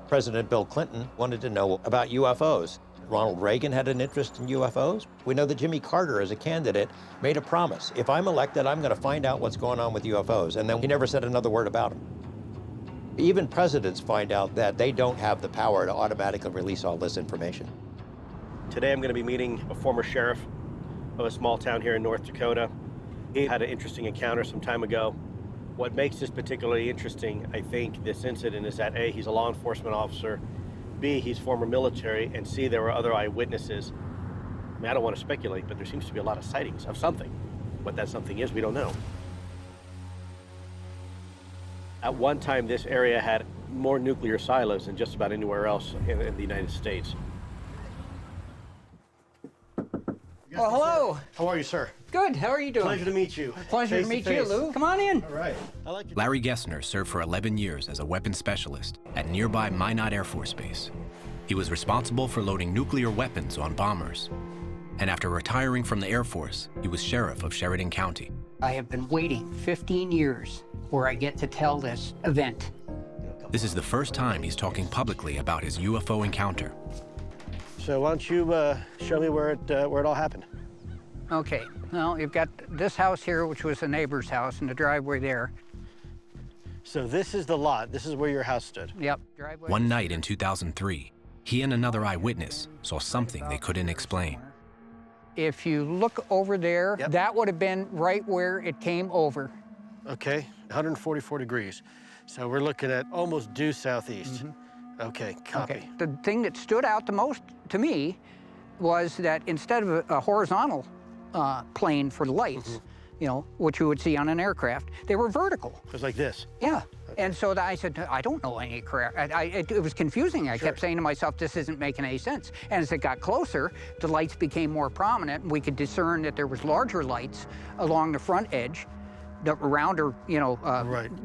President Bill Clinton wanted to know about UFOs. Ronald Reagan had an interest in UFOs. We know that Jimmy Carter, as a candidate, made a promise. If I'm elected, I'm going to find out what's going on with UFOs. And then he never said another word about them. Even presidents find out that they don't have the power to automatically release all this information. Today I'm going to be meeting a former sheriff of a small town here in North Dakota. He had an interesting encounter some time ago. What makes this particularly interesting, I think, this incident is that A, he's a law enforcement officer, B, he's former military, and C, there were other eyewitnesses. I mean, I don't want to speculate, but there seems to be a lot of sightings of something. What that something is, we don't know. At one time, this area had more nuclear silos than just about anywhere else in the United States. Oh, hello. How are you, sir? Good. How are you doing? Pleasure to meet you. Pleasure to meet you, Lou. Come on in. All right. I like your... Larry Gessner served for 11 years as a weapons specialist at nearby Minot Air Force Base. He was responsible for loading nuclear weapons on bombers. And after retiring from the Air Force, he was sheriff of Sheridan County. I have been waiting 15 years where I get to tell this event. This is the first time he's talking publicly about his UFO encounter. So why don't you show me where it all happened? Okay. Well, you've got this house here, which was a neighbor's house, and the driveway there. So this is the lot. This is where your house stood. Yep. Driveway. One night in 2003, he and another eyewitness saw something they couldn't explain. If you look over there, Yep. that would have been right where it came over. Okay, 144 degrees. So we're looking at almost due southeast. Okay, copy. Okay. The thing that stood out the most to me was that instead of a horizontal plane for lights, you know, which you would see on an aircraft, they were vertical. It was like this. Yeah. And so I said, I don't know any craft. It was confusing. I kept saying to myself, this isn't making any sense. And as it got closer, the lights became more prominent, and we could discern that there was larger lights along the front edge, the rounder, you know,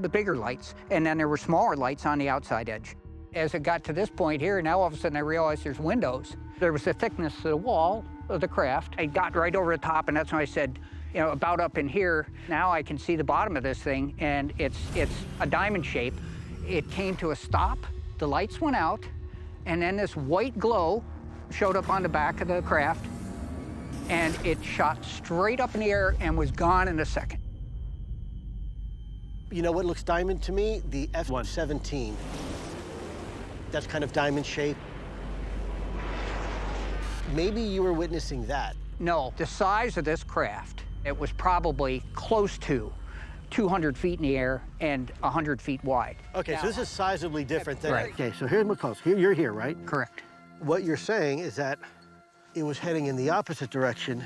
the bigger lights, and then there were smaller lights on the outside edge. As it got to this point here, now all of a sudden I realized there's windows. There was a thickness to the wall of the craft. I got right over the top, and that's when I said, you know, about up in here, now I can see the bottom of this thing, and it's a diamond shape. It came to a stop, the lights went out, and then this white glow showed up on the back of the craft, and it shot straight up in the air and was gone in a second. You know what looks diamond to me? The F-17. That's kind of diamond shape. Maybe you were witnessing that. No, the size of this craft, it was probably close to 200 feet in the air and 100 feet wide. Okay, so this is sizably different than... Right. Okay, so here's McCulls. You're here, right? Correct. What you're saying is that it was heading in the opposite direction,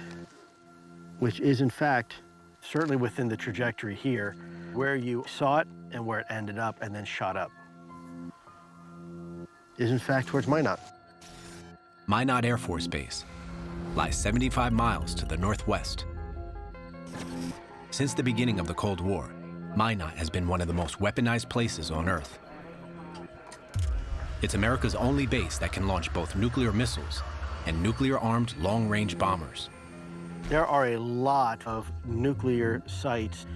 which is, in fact, certainly within the trajectory here, where you saw it and where it ended up and then shot up. Is, in fact, towards Minot. Minot Air Force Base lies 75 miles to the northwest. Since the beginning of the Cold War, Minot has been one of the most weaponized places on Earth. It's America's only base that can launch both nuclear missiles and nuclear-armed long-range bombers. There are a lot of nuclear sites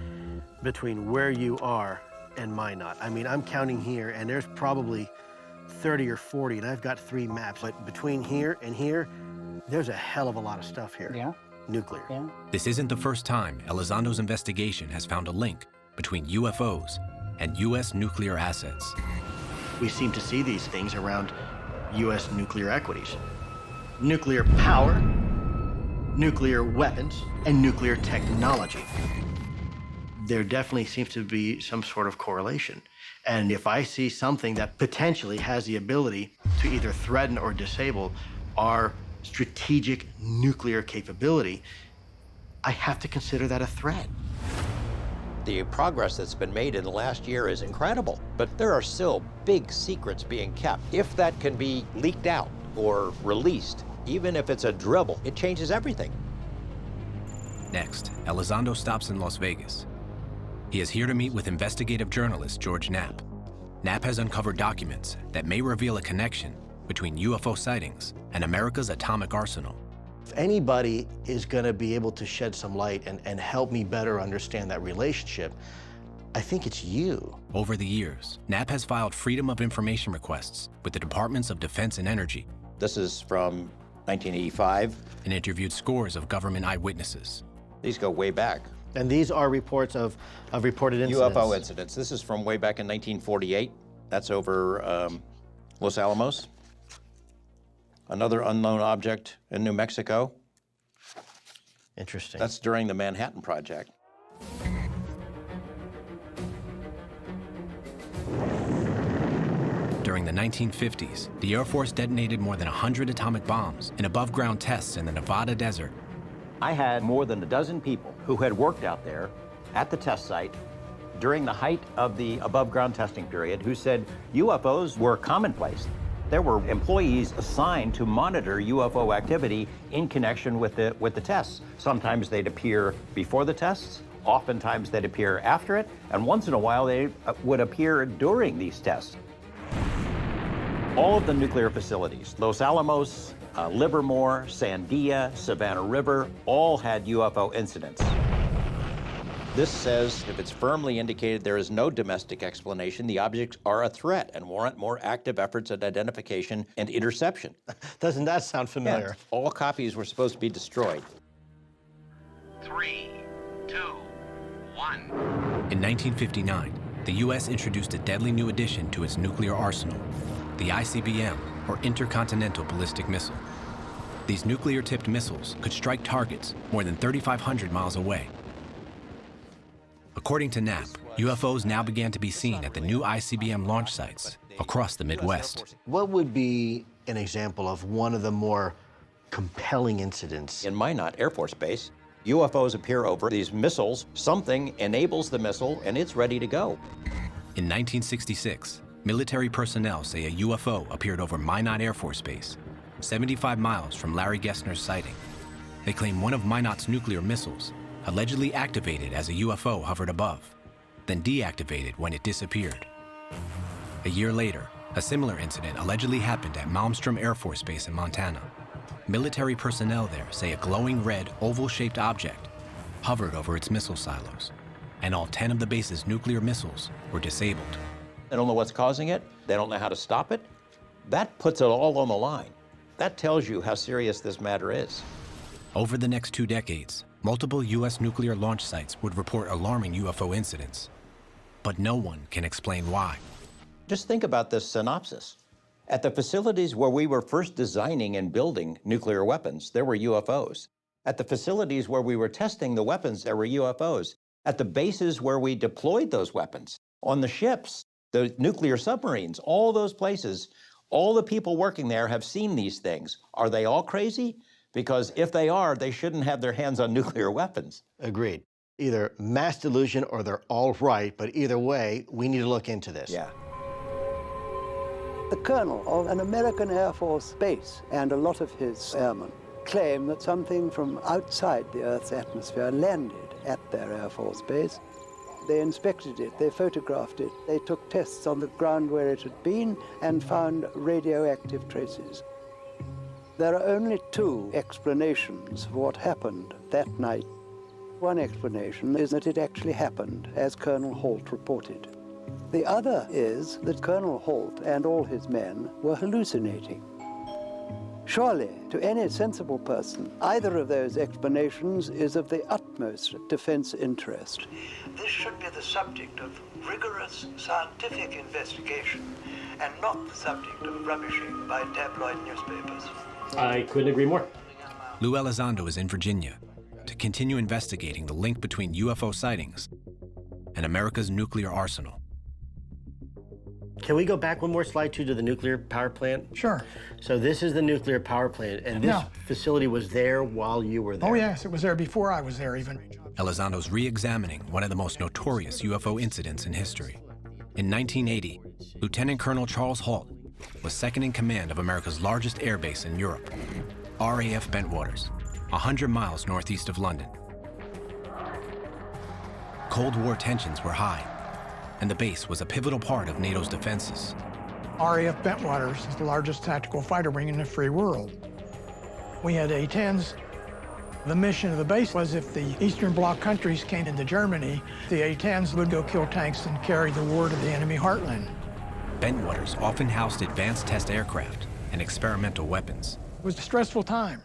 between where you are and Minot. I mean, I'm counting here, and there's probably 30 or 40, and I've got 3 maps. But between here and here, there's a hell of a lot of stuff here. Yeah. Nuclear. Yeah. This isn't the first time Elizondo's investigation has found a link between UFOs and U.S. nuclear assets. We seem to see these things around U.S. nuclear equities. Nuclear power, nuclear weapons, and nuclear technology. There definitely seems to be some sort of correlation. And if I see something that potentially has the ability to either threaten or disable our strategic nuclear capability, I have to consider that a threat. The progress that's been made in the last year is incredible, but there are still big secrets being kept. If that can be leaked out or released, even if it's a dribble, it changes everything. Next, Elizondo stops in Las Vegas. He is here to meet with investigative journalist George Knapp. Knapp has uncovered documents that may reveal a connection between UFO sightings and America's atomic arsenal. If anybody is going to be able to shed some light and help me better understand that relationship, I think it's you. Over the years, Knapp has filed Freedom of Information requests with the Departments of Defense and Energy This is from 1985. and interviewed scores of government eyewitnesses. These go way back. And these are reports of reported incidents. UFO incidents. This is from way back in 1948. That's over Los Alamos. Another unknown object in New Mexico. Interesting. That's during the Manhattan Project. During the 1950s, the Air Force detonated more than 100 atomic bombs in above-ground tests in the Nevada desert. I had more than a dozen people who had worked out there at the test site during the height of the above-ground testing period who said UFOs were commonplace. There were employees assigned to monitor UFO activity in connection with the tests. Sometimes they'd appear before the tests, oftentimes they'd appear after it, and once in a while they would appear during these tests. All of the nuclear facilities, Los Alamos, Livermore, Sandia, Savannah River, all had UFO incidents. This says if it's firmly indicated there is no domestic explanation, the objects are a threat and warrant more active efforts at identification and interception. Doesn't that sound familiar? Yeah. All copies were supposed to be destroyed. 3, 2, 1. In 1959, the U.S. introduced a deadly new addition to its nuclear arsenal, the ICBM, or Intercontinental Ballistic Missile. These nuclear-tipped missiles could strike targets more than 3,500 miles away. According to Knapp, UFOs now began to be seen at the new ICBM launch sites across the Midwest. What would be an example of one of the more compelling incidents? In Minot Air Force Base, UFOs appear over these missiles. Something enables the missile, and it's ready to go. In 1966, military personnel say a UFO appeared over Minot Air Force Base, 75 miles from Larry Gessner's sighting. They claim one of Minot's nuclear missiles allegedly activated as a UFO hovered above, then deactivated when it disappeared. A year later, a similar incident allegedly happened at Malmstrom Air Force Base in Montana. Military personnel there say a glowing red, oval-shaped object hovered over its missile silos, and all 10 of the base's nuclear missiles were disabled. They don't know what's causing it. They don't know how to stop it. That puts it all on the line. That tells you how serious this matter is. Over the next 2 decades, multiple U.S. nuclear launch sites would report alarming UFO incidents. But no one can explain why. Just think about this synopsis. At the facilities where we were first designing and building nuclear weapons, there were UFOs. At the facilities where we were testing the weapons, there were UFOs. At the bases where we deployed those weapons, on the ships, the nuclear submarines, all those places, all the people working there have seen these things. Are they all crazy? Because if they are, they shouldn't have their hands on nuclear weapons. Agreed. Either mass delusion or they're all right, but either way, we need to look into this. Yeah. The colonel of an American Air Force base and a lot of his airmen claim that something from outside the Earth's atmosphere landed at their Air Force base. They inspected it, they photographed it, they took tests on the ground where it had been and found radioactive traces. There are only 2 explanations for what happened that night. One explanation is that it actually happened, as Colonel Halt reported. The other is that Colonel Halt and all his men were hallucinating. Surely, to any sensible person, either of those explanations is of the utmost defense interest. This should be the subject of rigorous scientific investigation and not the subject of rubbishing by tabloid newspapers. I couldn't agree more. Lou Elizondo is in Virginia to continue investigating the link between UFO sightings and America's nuclear arsenal. Can we go back one more slide to the nuclear power plant? Sure. So this is the nuclear power plant, and this Yeah. facility was there while you were there. Oh, yes, it was there before I was there even. Elizondo's re-examining one of the most notorious UFO incidents in history. In 1980, Lieutenant Colonel Charles Halt was second in command of America's largest air base in Europe, RAF Bentwaters, 100 miles northeast of London. Cold War tensions were high, and the base was a pivotal part of NATO's defenses. RAF Bentwaters is the largest tactical fighter wing in the free world. We had A-10s, The mission of the base was if the Eastern Bloc countries came into Germany, the A-10s would go kill tanks and carry the war to the enemy heartland. Bentwaters often housed advanced test aircraft and experimental weapons. It was a stressful time.